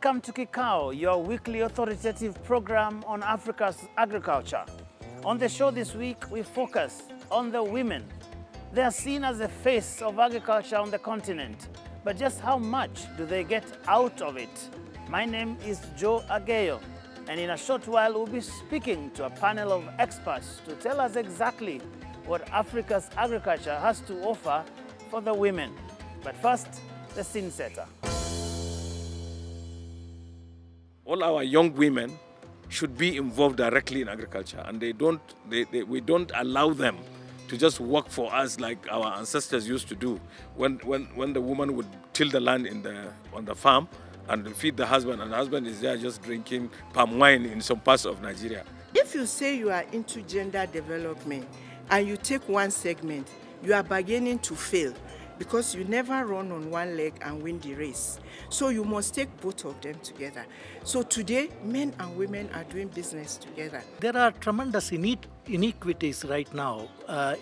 Welcome to KIKAO, your weekly authoritative program on Africa's agriculture. On the show this week, we focus on the women. They are seen as the face of agriculture on the continent, but just how much do they get out of it? My name is Joe Ageyo, and in a short while, we'll be speaking to a panel of experts to tell us exactly what Africa's agriculture has to offer for the women. But first, the scene setter. All our young women should be involved directly in agriculture, and we don't allow them to just work for us like our ancestors used to do. When the woman would till the land on the farm and feed the husband, and the husband is there just drinking palm wine in some parts of Nigeria. If you say you are into gender development and you take one segment, you are beginning to fail, because you never run on one leg and win the race. So you must take both of them together. So today, men and women are doing business together. There are tremendous inequities right now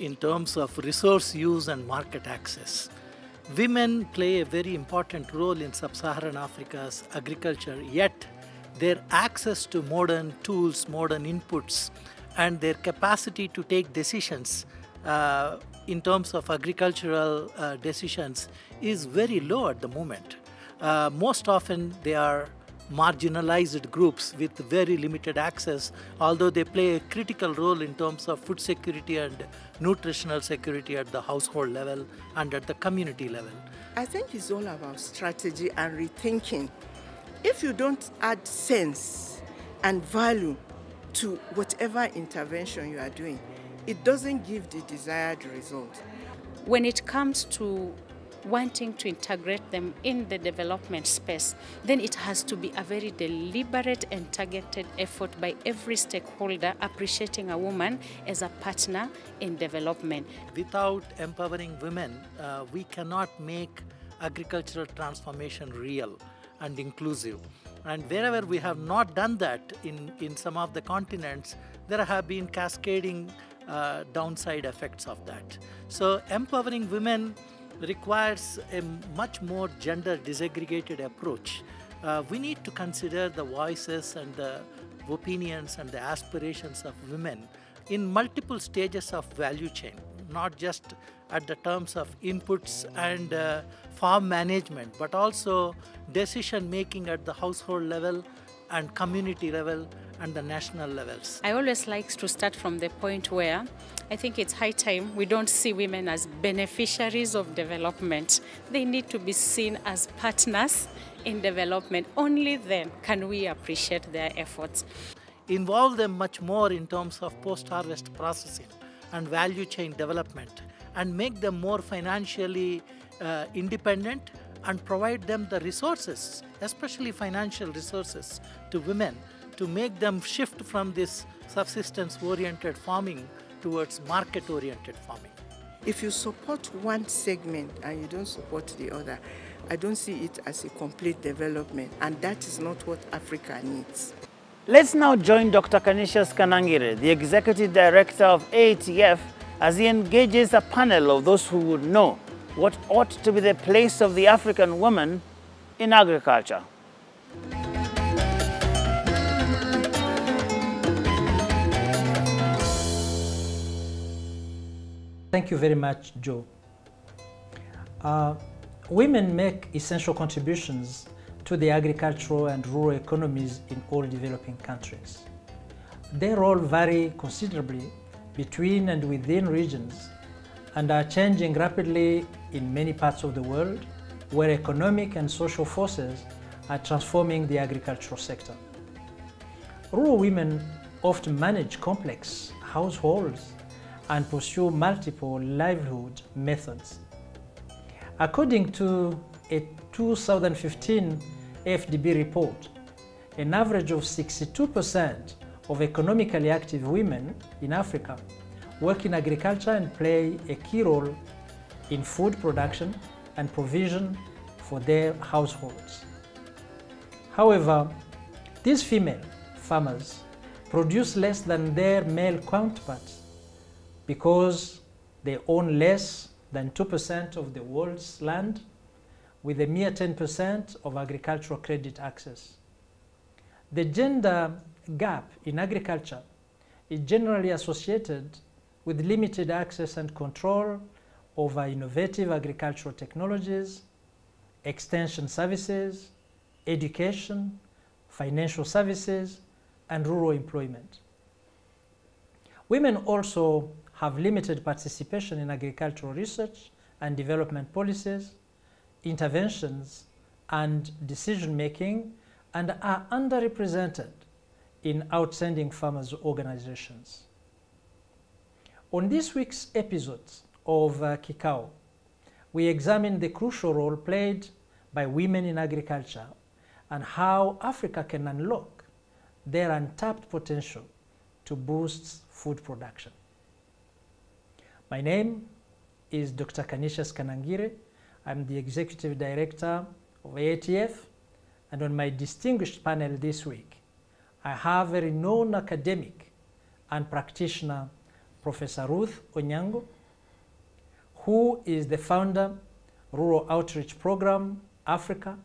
in terms of resource use and market access. Women play a very important role in sub-Saharan Africa's agriculture, yet their access to modern tools, modern inputs, and their capacity to take decisions in terms of agricultural decisions is very low at the moment. Most often they are marginalized groups with very limited access, although they play a critical role in terms of food security and nutritional security at the household level and at the community level. I think it's all about strategy and rethinking. If you don't add sense and value to whatever intervention you are doing, it doesn't give the desired result. When it comes to wanting to integrate them in the development space, then it has to be a very deliberate and targeted effort by every stakeholder appreciating a woman as a partner in development. Without empowering women, we cannot make agricultural transformation real and inclusive. And wherever we have not done that in some of the continents, there have been cascading downside effects of that. So empowering women requires a much more gender disaggregated approach. We need to consider the voices and the opinions and the aspirations of women in multiple stages of value chain, not just at the terms of inputs and farm management, but also decision making at the household level and community level and the national levels. I always like to start from the point where I think it's high time we don't see women as beneficiaries of development. They need to be seen as partners in development. Only then can we appreciate their efforts. Involve them much more in terms of post-harvest processing and value chain development, and make them more financially independent, and provide them the resources, especially financial resources, to women to make them shift from this subsistence-oriented farming towards market-oriented farming. If you support one segment and you don't support the other, I don't see it as a complete development, and that is not what Africa needs. Let's now join Dr. Canisius Kanangire, the Executive Director of AATF, as he engages a panel of those who would know what ought to be the place of the African woman in agriculture. Thank you very much, Joe. Women make essential contributions to the agricultural and rural economies in all developing countries. Their role varies considerably between and within regions and are changing rapidly in many parts of the world where economic and social forces are transforming the agricultural sector. Rural women often manage complex households and pursue multiple livelihood methods. According to a 2015 AfDB report, an average of 62% of economically active women in Africa work in agriculture and play a key role in food production and provision for their households. However, these female farmers produce less than their male counterparts because they own less than 2% of the world's land, with a mere 10% of agricultural credit access. The gender gap in agriculture is generally associated with limited access and control over innovative agricultural technologies, extension services, education, financial services, and rural employment. Women also have limited participation in agricultural research and development policies, interventions, and decision-making, and are underrepresented in outstanding farmers' organizations. On this week's episode of KIKAO, we examine the crucial role played by women in agriculture and how Africa can unlock their untapped potential to boost food production. My name is Dr. Canisius Kanangire. I'm the Executive Director of AATF, and on my distinguished panel this week, I have a renowned academic and practitioner, Professor Ruth Oniang'o, who is the founder, Rural Outreach Program, Africa,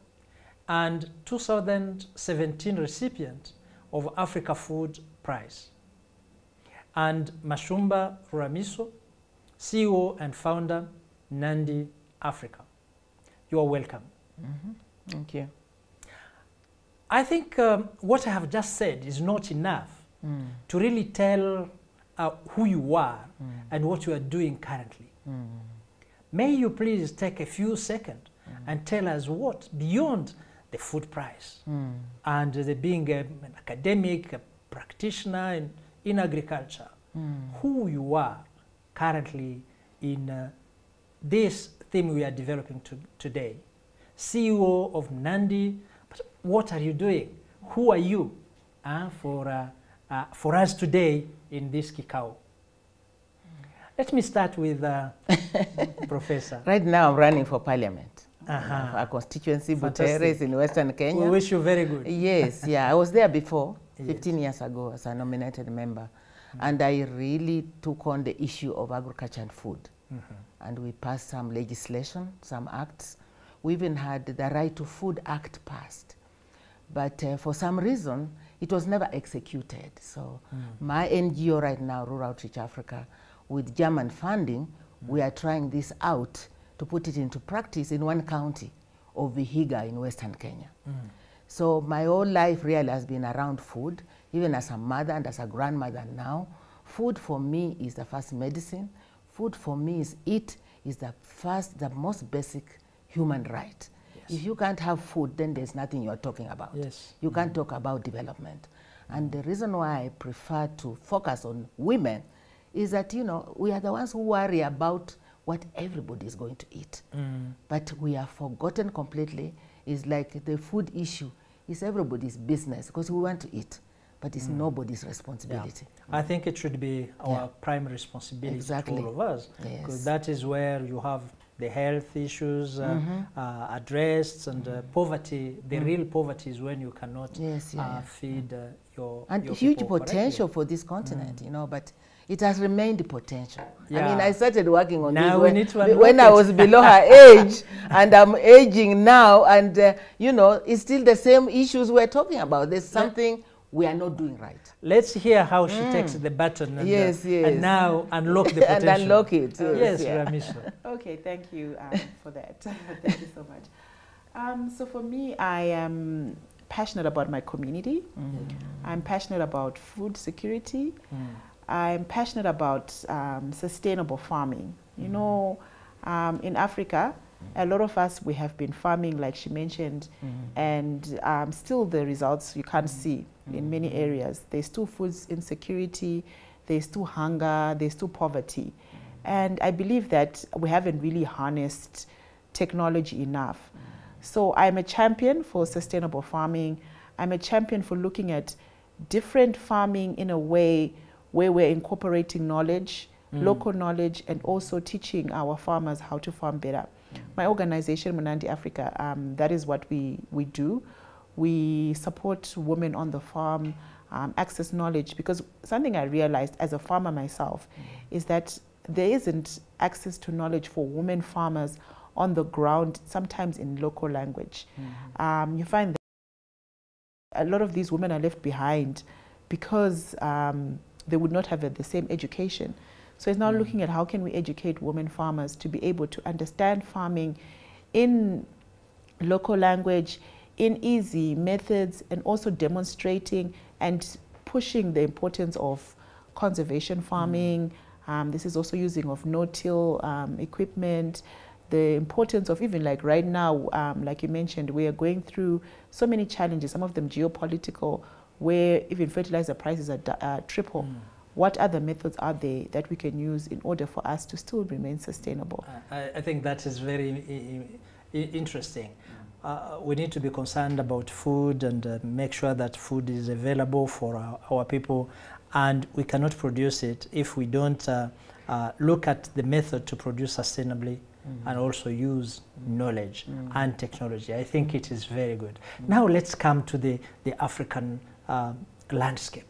and 2017 recipient of Africa Food Prize. And Mashumba Ruramiso, CEO and founder, Nandi Africa. You are welcome. Mm-hmm. Thank you. I think what I have just said is not enough to really tell who you are and what you are doing currently. May you please take a few seconds and tell us what, beyond the food price and the being an academic, a practitioner in agriculture, who you are currently in this theme we are developing today. CEO of Nandi, but what are you doing? Who are you for us today in this KIKAO? Let me start with Professor. Right now I'm running for parliament. Our constituency, Buteres in Western Kenya. We wish you very good. Yes, yeah, I was there before, 15 years ago as a nominated member. And I really took on the issue of agriculture and food. And we passed some legislation, some acts. We even had the Right to Food Act passed. But for some reason, it was never executed. So my NGO right now, Rural Outreach Africa, with German funding, we are trying this out to put it into practice in one county of Vihiga in Western Kenya. So my whole life really has been around food, even as a mother and as a grandmother now. Food for me is the first medicine. Food for me is the most basic human right. Yes. If you can't have food, then there's nothing you're talking about. Yes. You can't talk about development. And the reason why I prefer to focus on women is that, you know, we are the ones who worry about what everybody is going to eat. But we are forgotten completely. It's like the food issue is everybody's business because we want to eat, but it's nobody's responsibility. I think it should be our primary responsibility to all of us, because that is where you have the health issues addressed, and poverty. The real poverty is when you cannot feed your huge potential for this continent, you know, but it has remained potential. I mean, I started working on this when I was below her age, and I'm aging now, and you know, it's still the same issues we're talking about. There's something we are not doing right. Let's hear how she takes the button and, and now unlock the potential. And unlock it. Yes, Ramiso. Okay, thank you for that. Thank you so much. So for me, I am passionate about my community. I'm passionate about food security. I'm passionate about sustainable farming. You know, in Africa, a lot of us, we have been farming, like she mentioned, and still the results you can't see in many areas. There's still food insecurity, there's still hunger, there's still poverty. And I believe that we haven't really harnessed technology enough. So I'm a champion for sustainable farming. I'm a champion for looking at different farming in a way where we're incorporating knowledge, local knowledge, and also teaching our farmers how to farm better. My organization, Nandi Africa, that is what we do. We support women on the farm, access knowledge, because something I realized as a farmer myself is that there isn't access to knowledge for women farmers on the ground, sometimes in local language. You find that a lot of these women are left behind because they would not have the same education. So it's now looking at how can we educate women farmers to be able to understand farming in local language, in easy methods, and also demonstrating and pushing the importance of conservation farming. This is also using of no-till equipment, the importance of even like right now, like you mentioned, we are going through so many challenges, some of them geopolitical, where even fertilizer prices are triple. What other methods are there that we can use in order for us to still remain sustainable? I think that is very interesting. We need to be concerned about food and make sure that food is available for our people, and we cannot produce it if we don't look at the method to produce sustainably and also use knowledge and technology. I think it is very good. Now let's come to the African landscape.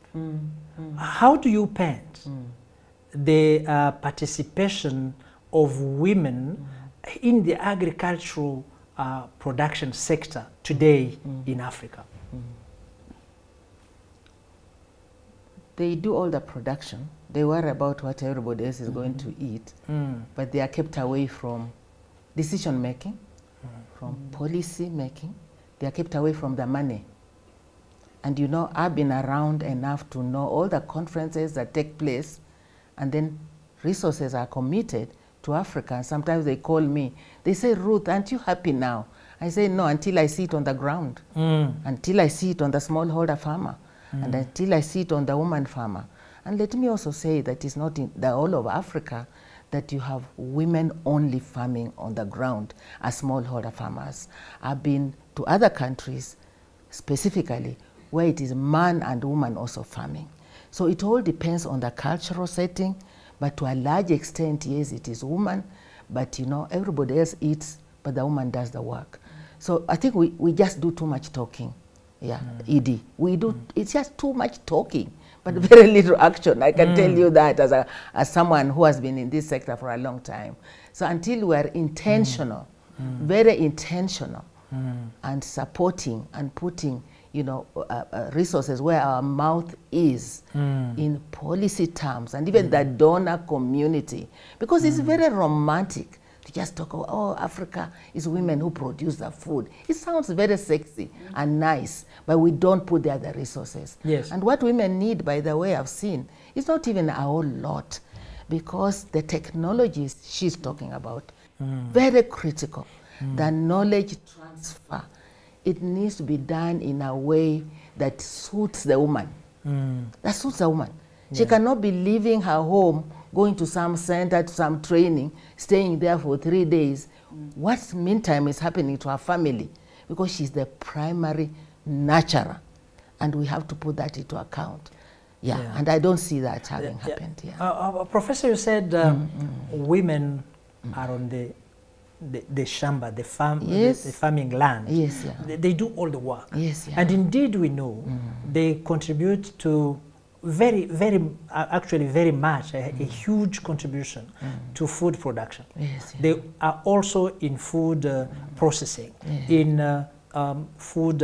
How do you paint the participation of women in the agricultural production sector today in Africa? They do all the production. They worry about what everybody else is going to eat, but they are kept away from decision making, from policy making. They are kept away from the money. And you know, I've been around enough to know all the conferences that take place, and then resources are committed to Africa. And sometimes they call me. They say, Ruth, aren't you happy now? I say, no, until I see it on the ground, until I see it on the smallholder farmer, and until I see it on the woman farmer. And let me also say that it's not in the whole of Africa that you have women-only farming on the ground as smallholder farmers. I've been to other countries, specifically, where it is man and woman also farming. So it all depends on the cultural setting, but to a large extent, yes, it is woman, but you know, everybody else eats, but the woman does the work. So I think we just do too much talking. Yeah, Edie, we do, it's just too much talking, but very little action. I can tell you that as someone who has been in this sector for a long time. So until we are intentional, very intentional, and supporting and putting, you know, resources where our mouth is in policy terms, and even the donor community, because it's very romantic to just talk about, oh, Africa is women who produce the food. It sounds very sexy and nice, but we don't put the other resources. Yes. And what women need, by the way, I've seen, is not even a whole lot, because the technologies she's talking about, very critical. The knowledge transfer, it needs to be done in a way that suits the woman. That suits the woman. She cannot be leaving her home, going to some center, to some training, staying there for 3 days. What meantime is happening to her family? Because she's the primary nurturer. And we have to put that into account. Yeah, and I don't see that having happened. Professor, you said women are on the shamba, the farm, the farming land. Yes, they do all the work. Yes, and indeed we know they contribute to actually very much, a huge contribution to food production. Yes, they are also in food processing, in food,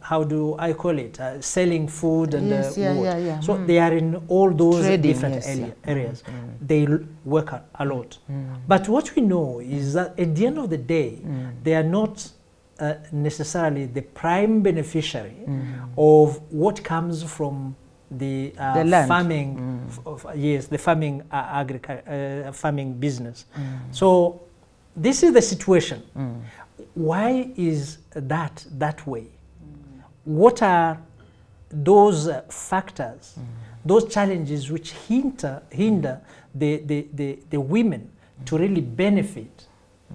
how do I call it, selling food and wood. So they are in all those trading, different areas. They work a lot. But what we know is that at the end of the day, they are not necessarily the prime beneficiary of what comes from the farming, the farming farming business. So this is the situation. Why is that way? What are those factors, those challenges which hinder the women to really benefit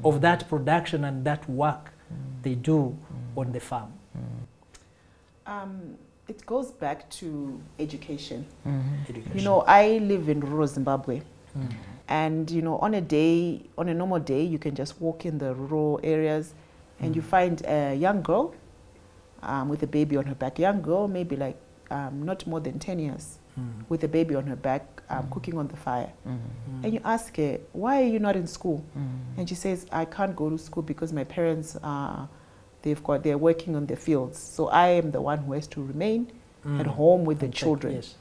of that production and that work they do on the farm? It goes back to education. You know, I live in rural Zimbabwe. And you know, on a normal day, you can just walk in the rural areas and you find a young girl with a baby on her back. Young girl, maybe like not more than 10 years with a baby on her back, cooking on the fire. And you ask her, why are you not in school? And she says, I can't go to school because my parents, they're working on the fields. So I am the one who has to remain at home with the children. Yes.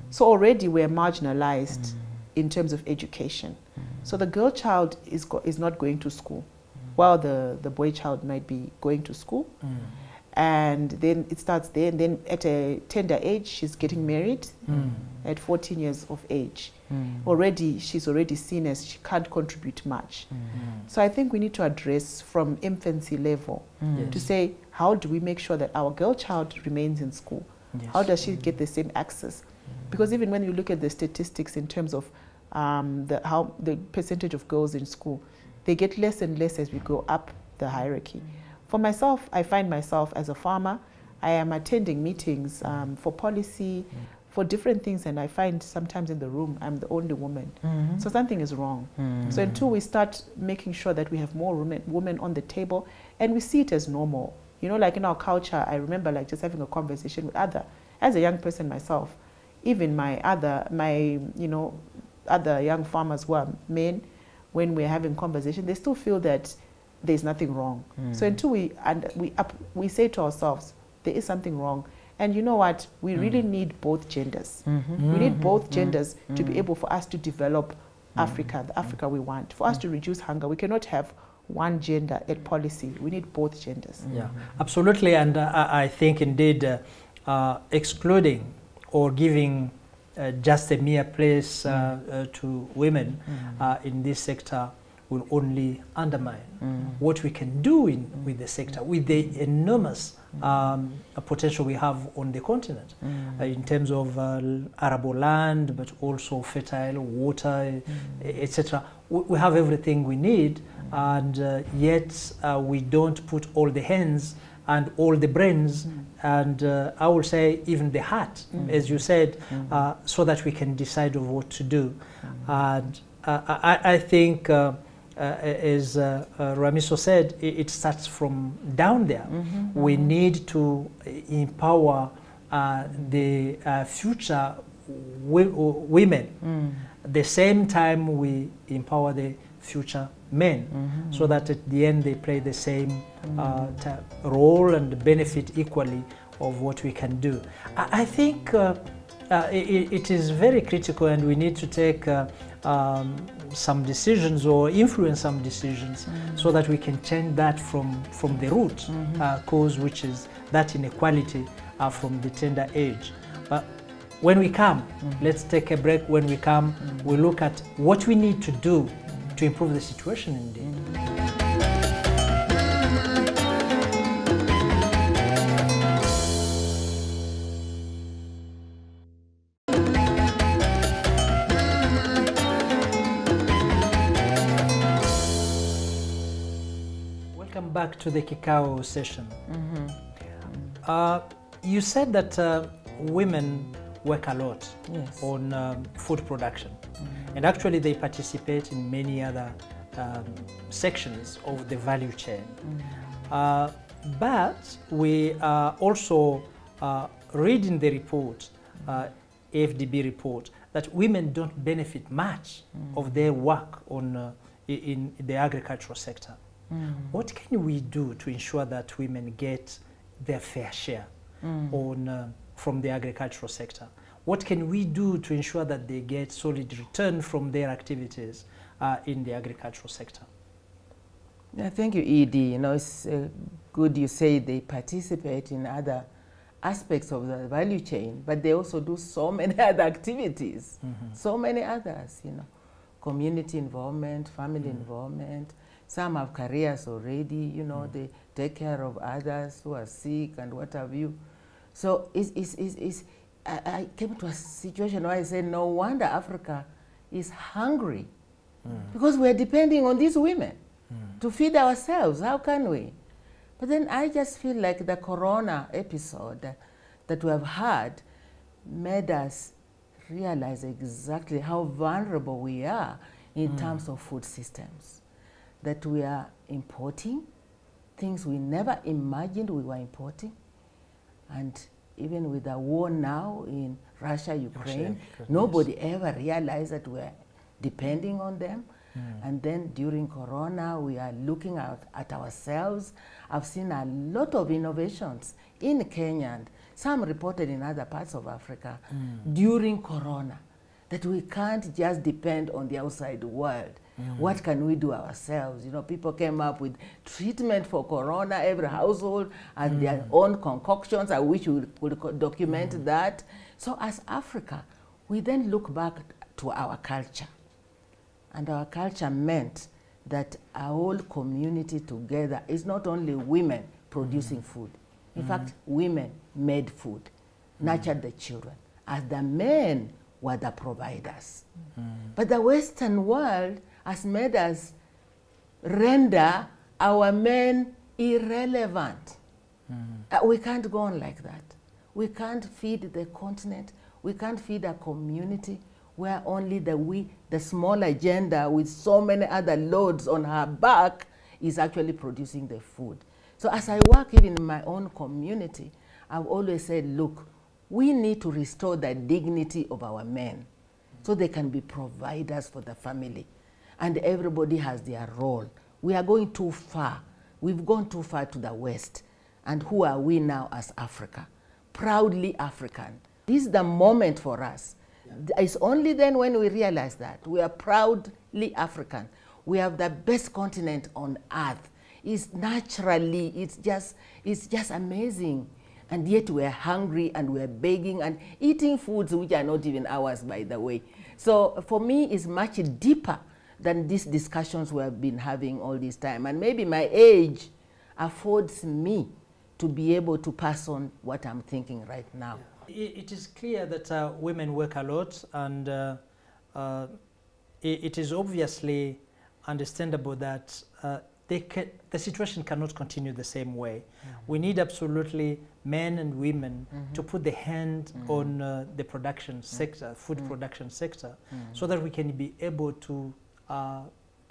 So already we're marginalized in terms of education. So the girl child is not going to school, while the boy child might be going to school. And then it starts there, and then at a tender age, she's getting married at 14 years of age. Already, she's already seen as she can't contribute much. So I think we need to address from infancy level to say, how do we make sure that our girl child remains in school? How does she get the same access? Because even when you look at the statistics in terms of the percentage of girls in school, they get less and less as we go up the hierarchy. For myself, I find myself as a farmer, I am attending meetings for policy, for different things, and I find sometimes in the room, I'm the only woman. So something is wrong. So until we start making sure that we have more women on the table, and we see it as normal. You know, like in our culture, I remember like just having a conversation with as a young person myself, even my other young farmers who are men, when we're having conversation, they still feel that there's nothing wrong. So until we say to ourselves, there is something wrong. And you know what? We really need both genders. We need both genders to be able for us to develop Africa, the Africa we want. For us to reduce hunger, we cannot have one gender at policy. We need both genders. Yeah, absolutely. And I think indeed excluding or giving just a mere place to women in this sector will only undermine what we can do with the sector, with the enormous potential we have on the continent in terms of arable land, but also fertile water, etc. We have everything we need, and yet we don't put all the hands and all the brains and I will say even the heart, as you said, so that we can decide of what to do. And I think as Ramiso said, it starts from down there. We need to empower the future women. At the same time, we empower the future men, so that at the end they play the same role and benefit equally of what we can do. I think it is very critical, and we need to take some decisions or influence some decisions so that we can change that from the root cause, which is that inequality from the tender age. But when we come, let's take a break. When we come, we look at what we need to do to improve the situation indeed. Welcome back to the KIKAO session. You said that women work a lot on food production, and actually they participate in many other sections of the value chain. But we also read in the report, AfDB report, that women don't benefit much of their work on in the agricultural sector. What can we do to ensure that women get their fair share on from the agricultural sector? What can we do to ensure that they get solid return from their activities in the agricultural sector? Yeah, thank you, Edie. You know, it's good you say they participate in other aspects of the value chain, but they also do so many other activities, so many others, you know, community involvement, family involvement. Some have careers already, you know, they take care of others who are sick and what have you. So I came to a situation where I said, no wonder Africa is hungry because we're depending on these women to feed ourselves. How can we? But then I just feel like the corona episode that we have had made us realize exactly how vulnerable we are in terms of food systems. That we are importing things we never imagined we were importing, and even with the war now in Russia, Ukraine, nobody ever realized that we're depending on them. And then during Corona, we are looking at ourselves. I've seen a lot of innovations in Kenya, and some reported in other parts of Africa during Corona, that we can't just depend on the outside world. What can we do ourselves? You know, people came up with treatment for Corona. Every household had their own concoctions. I wish we could document that. So as Africa, we then look back to our culture. And our culture meant that our whole community together is not only women producing food. In fact, women made food, nurtured the children, as the men were the providers. But the Western world has made us render our men irrelevant. We can't go on like that. We can't feed the continent. We can't feed a community where only the small agenda with so many other loads on her back is actually producing the food. So as I work even in my own community, I've always said, look, we need to restore the dignity of our men so they can be providers for the family. And everybody has their role. We are going too far. We've gone too far to the West. And who are we now as Africa? Proudly African. This is the moment for us. It's only then when we realize that we are proudly African. We have the best continent on earth. It's naturally, it's just amazing. And yet we're hungry and we're begging and eating foods which are not even ours, by the way. So for me, it's much deeper than these discussions we have been having all this time. And maybe my age affords me to be able to pass on what I'm thinking right now. It is clear that women work a lot, and it is obviously understandable that the situation cannot continue the same way. We need absolutely men and women to put the hand on the production sector, food production sector, so that we can be able to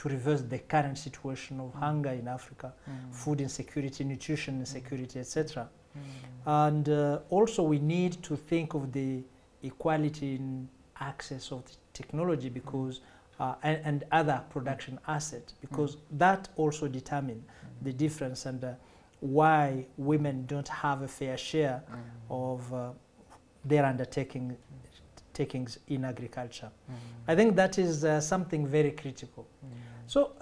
reverse the current situation of hunger in Africa, food insecurity, nutrition insecurity, etc. And also we need to think of the equality in access of the technology, because and other production assets, because that also determine the difference and why women don't have a fair share of their undertakings in agriculture. I think that is something very critical. So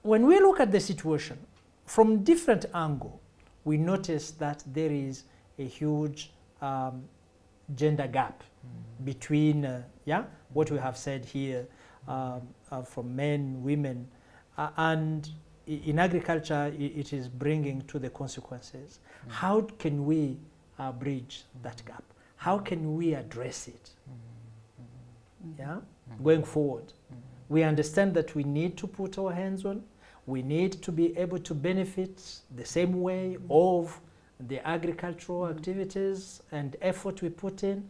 when we look at the situation from different angles, we notice that there is a huge gender gap between what we have said here from men, women, and in agriculture it is bringing to the consequences. How can we bridge that gap? How can we address it? Going forward, we understand that we need to put our hands on. We need to be able to benefit the same way of the agricultural activities and effort we put in,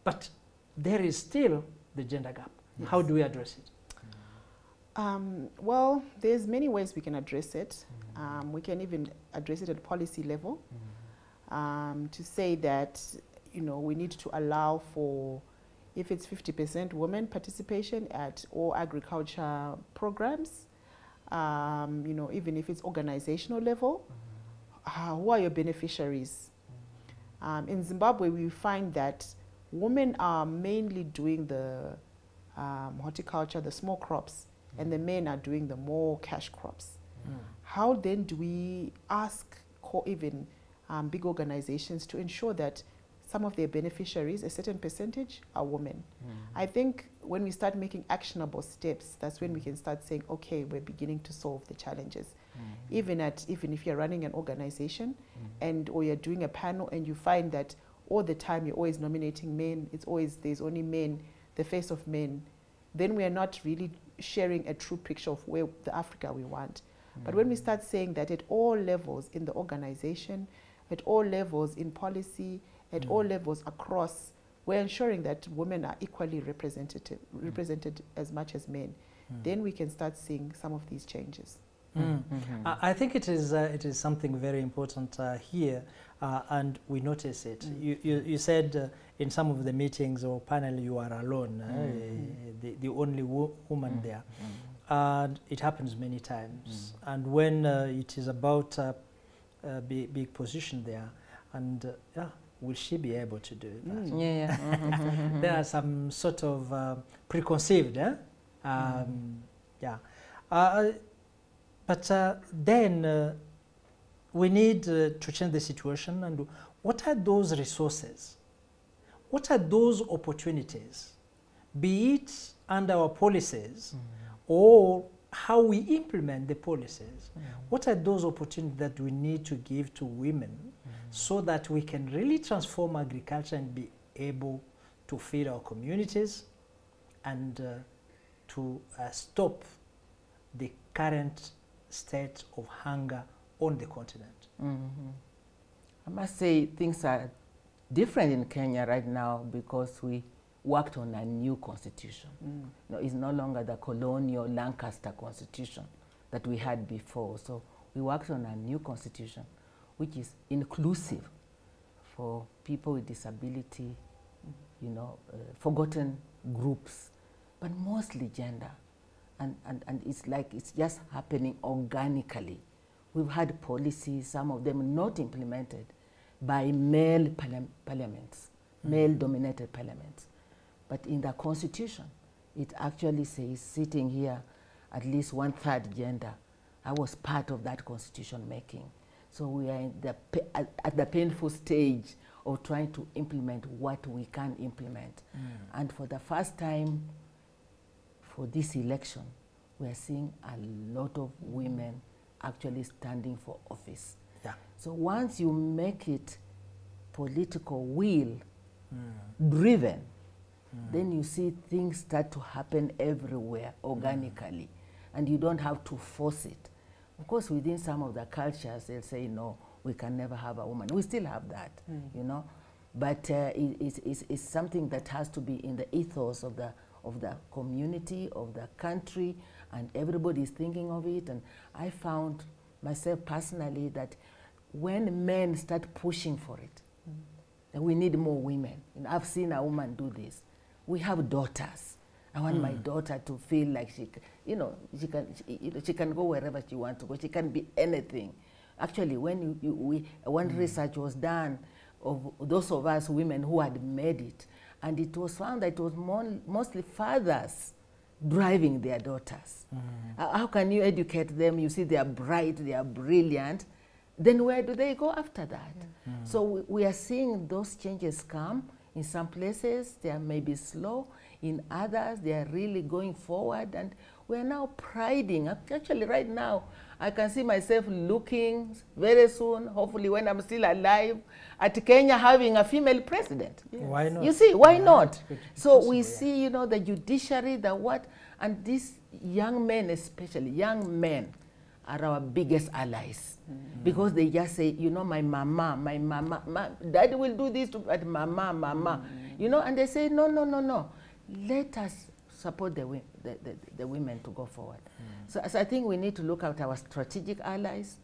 but there is still the gender gap. Yes. How do we address it? Well, there's many ways we can address it. We can even address it at policy level, to say that, you know, we need to allow for, if it's 50% women participation at all agriculture programs, you know, even if it's organizational level, who are your beneficiaries? In Zimbabwe, we find that women are mainly doing the horticulture, the small crops, and the men are doing the more cash crops. How then do we ask even big organizations to ensure that some of their beneficiaries, a certain percentage, are women? I think when we start making actionable steps, that's when we can start saying, okay, we're beginning to solve the challenges. Even if you're running an organization or you're doing a panel and you find that all the time you're always nominating men, there's only men, the face of men, then we are not really sharing a true picture of where the Africa we want. But when we start saying that at all levels in the organization, at all levels in policy, at all levels across, we're ensuring that women are equally represented as much as men, then we can start seeing some of these changes. I think it is something very important here, and we notice it. You said in some of the meetings or panel you are alone, the only woman there, and it happens many times. And when it is about big position there, and will she be able to do that? There are some sort of preconceived, but then we need to change the situation. And what are those resources? What are those opportunities? Be it under our policies or how we implement the policies. What are those opportunities that we need to give to women so that we can really transform agriculture and be able to feed our communities and to stop the current state of hunger on the continent? I must say things are different in Kenya right now because we worked on a new constitution. No, it's no longer the colonial Lancaster constitution that we had before. So we worked on a new constitution which is inclusive for people with disability, you know, forgotten groups, but mostly gender. And it's like it's just happening organically. We've had policies, some of them not implemented by male parliaments, male-dominated parliaments. But in the Constitution, it actually says, sitting here, at least 1/3 gender. I was part of that constitution making. So we are in at the painful stage of trying to implement what we can implement. And for the first time, for this election, we are seeing a lot of women actually standing for office. So once you make it political will driven, then you see things start to happen everywhere organically, and you don't have to force it. Of course, within some of the cultures, they'll say, no, we can never have a woman. We still have that, you know, but it's something that has to be in the ethos of the community, of the country, and everybody is thinking of it. And I found myself personally that when men start pushing for it, and we need more women. And I've seen a woman do this. We have daughters. I want my daughter to feel like she can go wherever she wants to go. She can be anything. Actually, when one research was done of those of us women who had made it, and it was found that it was mostly fathers driving their daughters. How can you educate them? You see they are bright, they are brilliant. Then where do they go after that? So we are seeing those changes come. In some places, they are maybe slow. In others, they are really going forward. And we are now priding. Actually, right now, I can see myself looking very soon, hopefully when I'm still alive, at Kenya having a female president. Why not? You see, why not? So we see, you know, the judiciary, the what, and these young men, especially young men, are our biggest allies. Because they just say, you know, my mama, daddy will do this to mama. You know, and they say, no. Let us support the women to go forward. So I think we need to look at our strategic allies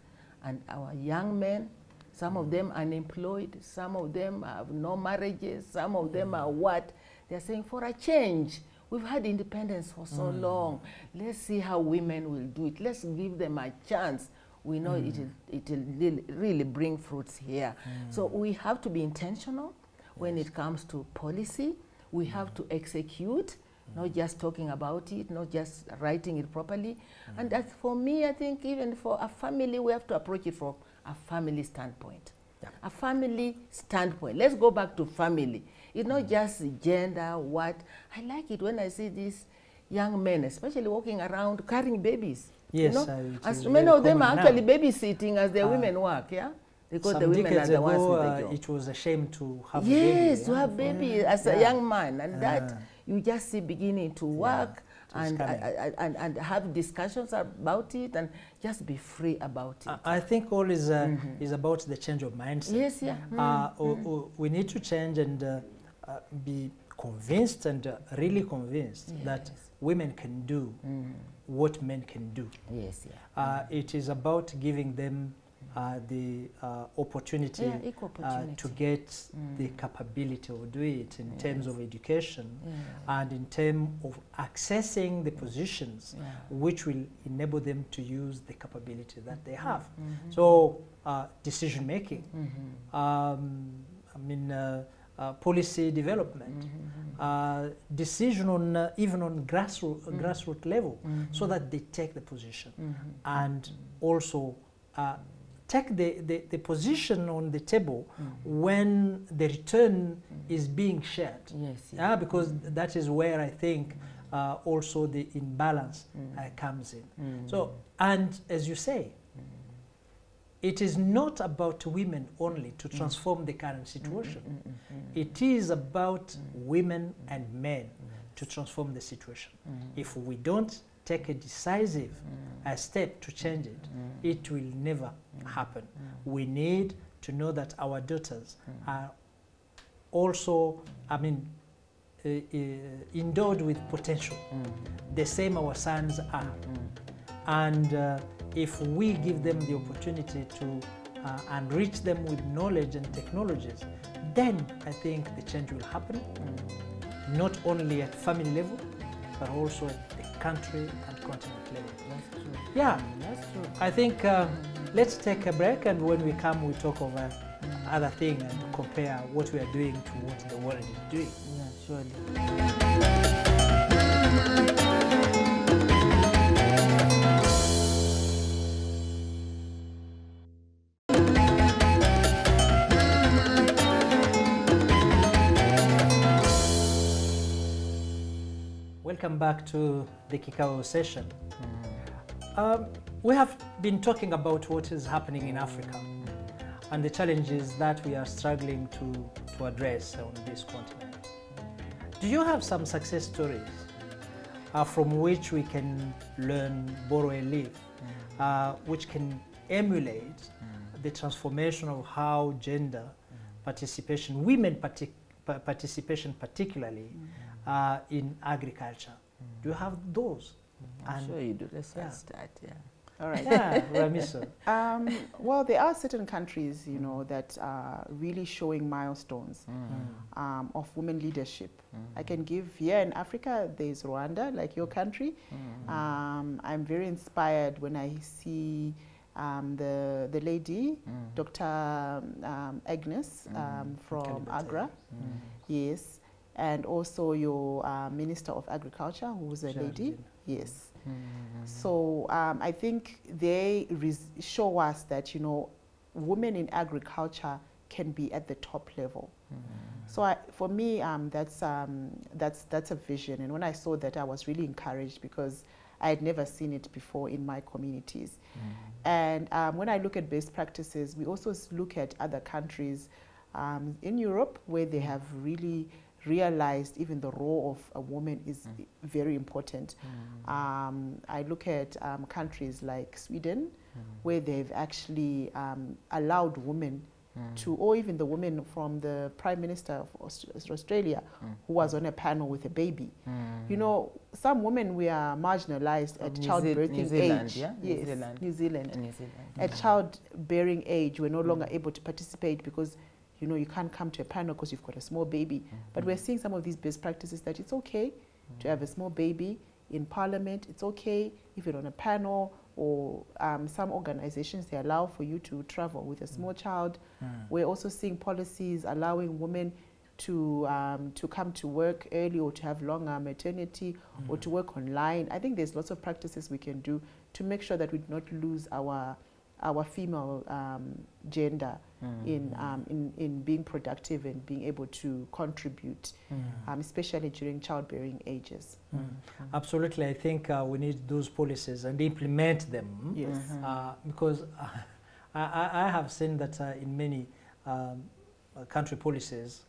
and our young men. Some of them unemployed, some of them have no marriages, some of them are what? They're saying for a change. We've had independence for so long. Let's see how women will do it. Let's give them a chance. We know it will really bring fruits here. So we have to be intentional when it comes to policy. We have to execute, not just talking about it, not just writing it properly. And that, for me, I think even for a family, we have to approach it from a family standpoint. A family standpoint. Let's go back to family. It's not just gender, what. I like it when I see these young men, especially walking around carrying babies. Yes, you know? As many of them are actually babysitting as their women work, because the women are the ones with the job. It was a shame to have a baby. Yes, to have baby as a young man, and that you just see beginning to work and have discussions about it and just be free about it. I think all is about the change of mindset. Yes, we need to change and be convinced and really convinced that women can do what men can do. Yes, yeah. It is about giving them the opportunity, equal opportunity to get the capability of doing it in terms of education and in terms of accessing the positions which will enable them to use the capability that they have. So decision making, I mean policy development, decision on even on grassroots level, so that they take the position and also take the position on the table when the return is being shared. Yes, because that is where I think also the imbalance comes in. So, and as you say, it is not about women only to transform the current situation. It is about women and men to transform the situation. If we don't take a decisive step to change it, it will never happen. We need to know that our daughters are also, I mean, endowed with potential, the same our sons are. And if we give them the opportunity to enrich them with knowledge and technologies, then I think the change will happen, not only at family level, but also at the country and continent level. That's true. Yeah, That's true. I think let's take a break, and when we come, we talk over other things and compare what we are doing to what the world is doing. Yeah, surely. Welcome back to the KIKAO session. We have been talking about what is happening in Africa and the challenges that we are struggling to address on this continent. Do you have some success stories from which we can learn, borrow and live, which can emulate the transformation of how gender participation, women participation particularly, in agriculture? Do you have those? I'm sure you do. Let's start, All right. Yeah, Ramiso. Well, there are certain countries, you know, that are really showing milestones of women leadership. I can give here in Africa, there's Rwanda, like your country. I'm very inspired when I see the lady, Dr. Agnes from Agra. Yes. And also your Minister of Agriculture, who was a lady. Yes. So I think they show us that, you know, women in agriculture can be at the top level. So for me, that's a vision. And when I saw that, I was really encouraged because I had never seen it before in my communities. And when I look at best practices, we also look at other countries in Europe where they have really realized even the role of a woman is very important. I look at countries like Sweden, where they've actually allowed women to, or even the woman from the Prime Minister of Australia, who was on a panel with a baby. You know, some women were marginalized at childbearing age. Yeah? Yes, New Zealand. At childbearing age, we're no longer able to participate because, you know, you can't come to a panel because you've got a small baby. But we're seeing some of these best practices that it's okay to have a small baby in parliament. It's okay if you're on a panel, or some organizations, they allow for you to travel with a small child. We're also seeing policies allowing women to come to work early, or to have longer maternity, or to work online. I think there's lots of practices we can do to make sure that we do not lose our female gender in being productive and being able to contribute, especially during childbearing ages. Absolutely, I think we need those policies and implement them. Yes. Because I have seen that in many country policies,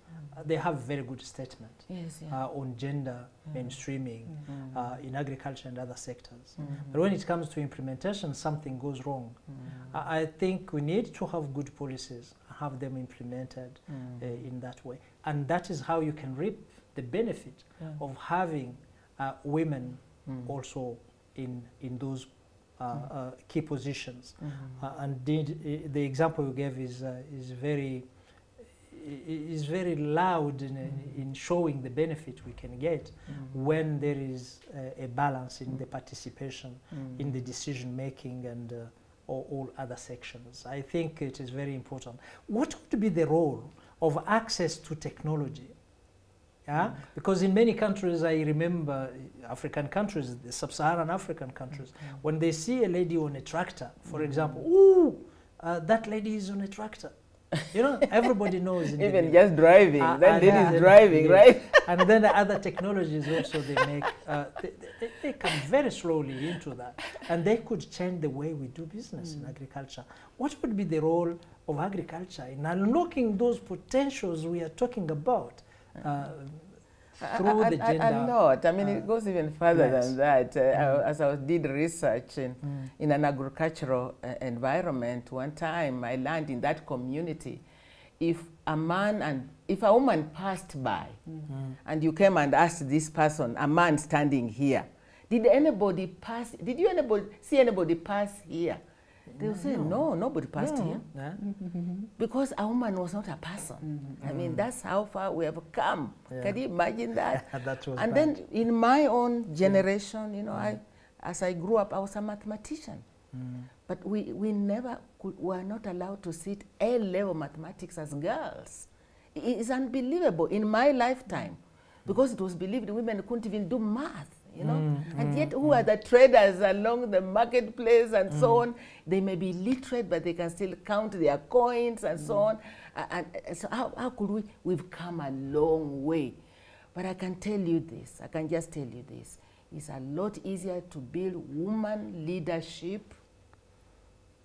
they have very good statement on gender mainstreaming in agriculture and other sectors. But when it comes to implementation, something goes wrong. I think we need to have good policies, have them implemented in that way. And that is how you can reap the benefit of having women also in those key positions. And the example you gave is very loud in showing the benefit we can get when there is a balance in the participation in the decision making and all other sections. I think it is very important. What would be the role of access to technology? Yeah? Because in many countries, I remember African countries, the sub-Saharan African countries, when they see a lady on a tractor, for example, ooh, that lady is on a tractor. You know, everybody knows. Even just driving, that lady is driving, right? And then the other technologies also they make, they come very slowly into that. And they could change the way we do business in agriculture. What would be the role of agriculture in unlocking those potentials we are talking about through the gender? A lot. I mean, it goes even further than that. As I did research in an agricultural environment, one time I learned in that community, if a woman passed by and you came and asked this person, a man standing here, did you see anybody pass here? They will say, no, nobody passed here. Because a woman was not a person. I mean, that's how far we have come. Can you imagine that? And then in my own generation, you know, as I grew up, I was a mathematician. But we were not allowed to sit A-level mathematics as girls. It's unbelievable in my lifetime. Because it was believed women couldn't even do math. You know, and yet who are the traders along the marketplace and so on? They may be literate, but they can still count their coins and so on. And so how could we've come a long way. But I can tell you this, I can just tell you this. It's a lot easier to build woman leadership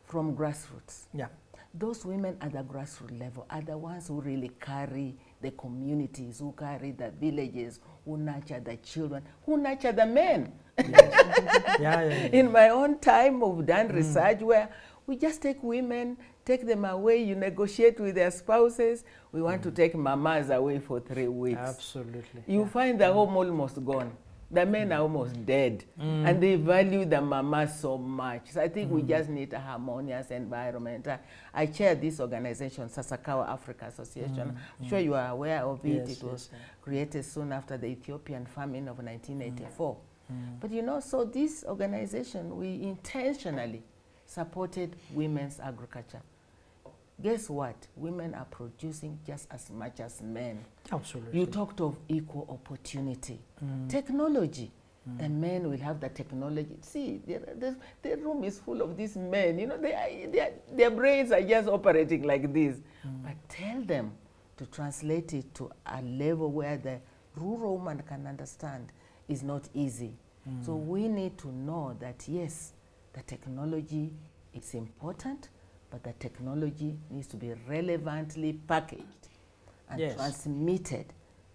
from grassroots. Yeah. Those women at the grassroots level are the ones who really carry the communities, who carry the villages, who nurture the children, who nurture the men. Yes. In my own time, we've done research where we just take women, take them away, you negotiate with their spouses. We want to take mamas away for 3 weeks. Absolutely. You find the home almost gone. The men are almost dead, and they value the mama so much. So I think we just need a harmonious environment. I chair this organization, KIKAO Africa Association. I'm sure you are aware of it. It was created soon after the Ethiopian famine of 1984. But you know, so this organization, we intentionally supported women's agriculture. Guess what? Women are producing just as much as men. Absolutely. You talked of equal opportunity. Technology. The men will have the technology. See, the room is full of these men. You know, their brains are just operating like this. But tell them to translate it to a level where the rural woman can understand is not easy. So we need to know that, yes, the technology is important, but the technology needs to be relevantly packaged and transmitted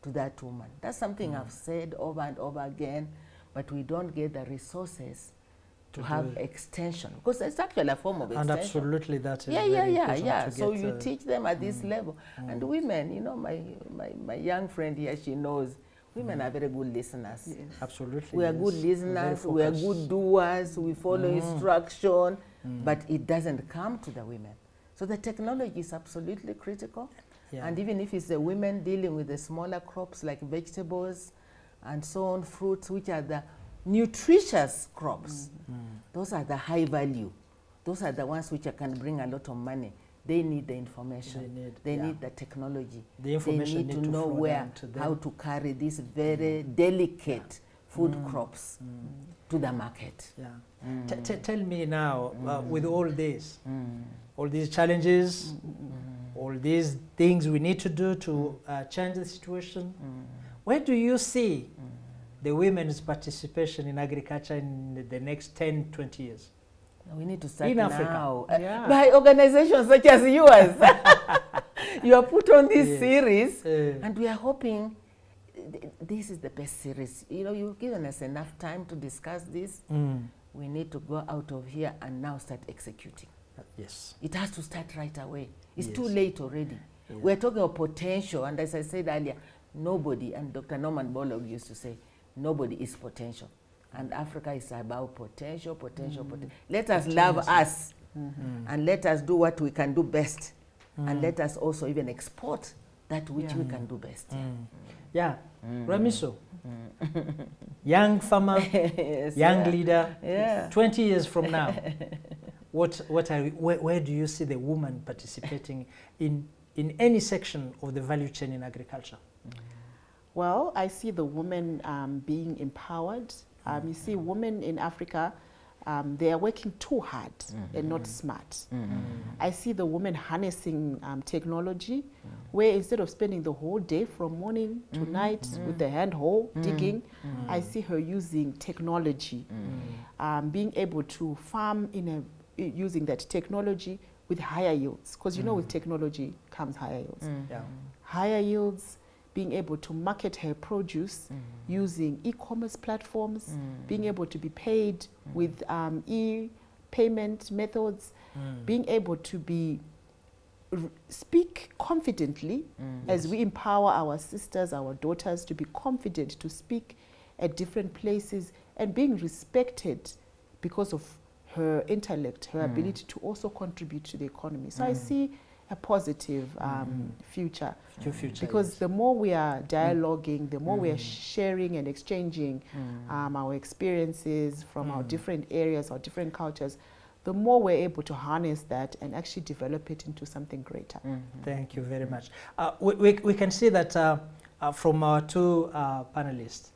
to that woman. That's something I've said over and over again, but we don't get the resources to have extension, because it's actually a form of extension. And absolutely that is yeah. So you teach them at this level. And women, you know, my young friend here, she knows, women are very good listeners. Yes. Absolutely. We are good listeners, we are good doers, we follow instruction, but it doesn't come to the women. So the technology is absolutely critical. And even if it's the women dealing with the smaller crops like vegetables and so on, fruits, which are the nutritious crops, those are the high value. Those are the ones which can bring a lot of money. They need the information. They need the technology. The information they need to know how to carry these very delicate food crops to the market. Tell me now, with all this, all these challenges, all these things we need to do to change the situation, where do you see the women's participation in agriculture in the next 10, 20 years? We need to start in now. Africa. By organizations such as yours. You are put on this series, and we are hoping this is the best series. You know, you've given us enough time to discuss this. We need to go out of here and now start executing. Yes. It has to start right away. It's too late already. We're talking of potential, and as I said earlier, nobody, and Dr. Norman Borlaug used to say, nobody is potential. And Africa is about potential, potential. Let us love us, and let us do what we can do best, and let us also even export that which we can do best. Yeah, Ramiso, young farmer, Yes, young leader, Yeah. 20 years from now, where do you see the woman participating in any section of the value chain in agriculture? Well, I see the women being empowered. You see, women in Africa, they are working too hard and not smart. I see the women harnessing technology, where instead of spending the whole day from morning to night with the hand hoe digging, I see her using technology, being able to farm using that technology with higher yields. Because you know, with technology comes higher yields. Higher yields, being able to market her produce using e-commerce platforms, being able to be paid with e-payment methods, being able to speak confidently as we empower our sisters, our daughters to be confident to speak at different places, and being respected because of her intellect, her ability to also contribute to the economy. So I see a positive future. Because the more we are dialoguing, the more we are sharing and exchanging our experiences from our different areas, our different cultures, the more we're able to harness that and actually develop it into something greater. Thank you very much. We can see that from our two panelists,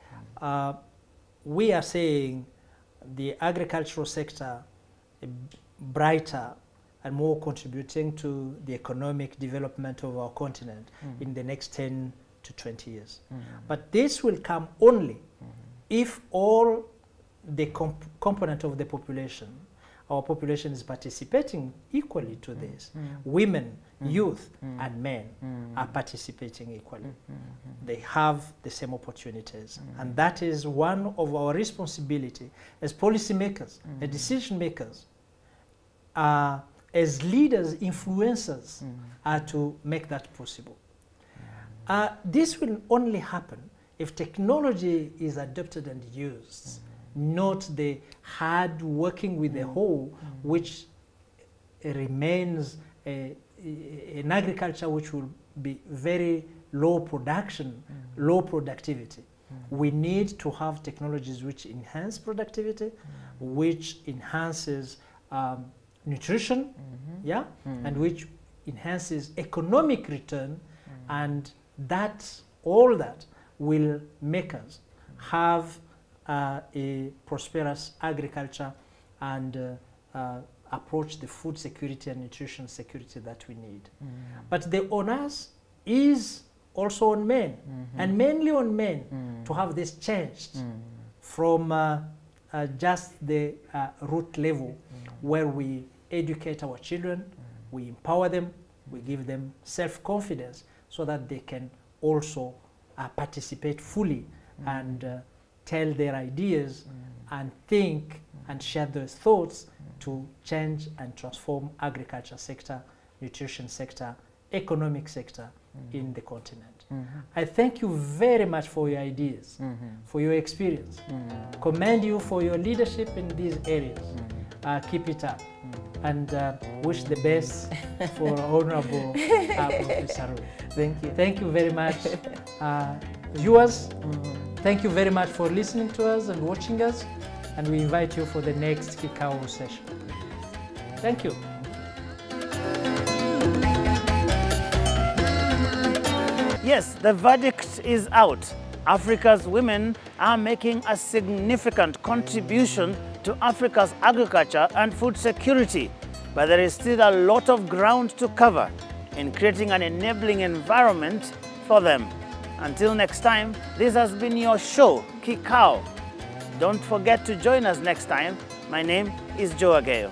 we are saying the agricultural sector brighter and more contributing to the economic development of our continent in the next 10 to 20 years. But this will come only if all the component of the population, our population, is participating equally to this. Women, youth, and men are participating equally. They have the same opportunities. And that is one of our responsibility as policymakers, as decision makers, as leaders, influencers, are to make that possible. This will only happen if technology is adopted and used, not the hard working with the whole, which remains an agriculture which will be very low production, low productivity. We need to have technologies which enhance productivity, which enhances nutrition, and which enhances economic return, and all that will make us have a prosperous agriculture and approach the food security and nutrition security that we need. But the onus is also on men, and mainly on men, to have this changed from just the root level, where we educate our children, we empower them, we give them self-confidence so that they can also participate fully and tell their ideas and think and share their thoughts to change and transform agriculture sector, nutrition sector, economic sector in the continent. I thank you very much for your ideas, for your experience. Commend you for your leadership in these areas. Keep it up, and wish the best for Honorable Professor Roy. Thank you. Thank you very much. Viewers, thank you very much for listening to us and watching us, and we invite you for the next KIKAO session. Thank you. Yes, the verdict is out. Africa's women are making a significant contribution to Africa's agriculture and food security, but there is still a lot of ground to cover in creating an enabling environment for them. Until next time, this has been your show, KIKAO. Don't forget to join us next time. My name is Joe Ageo.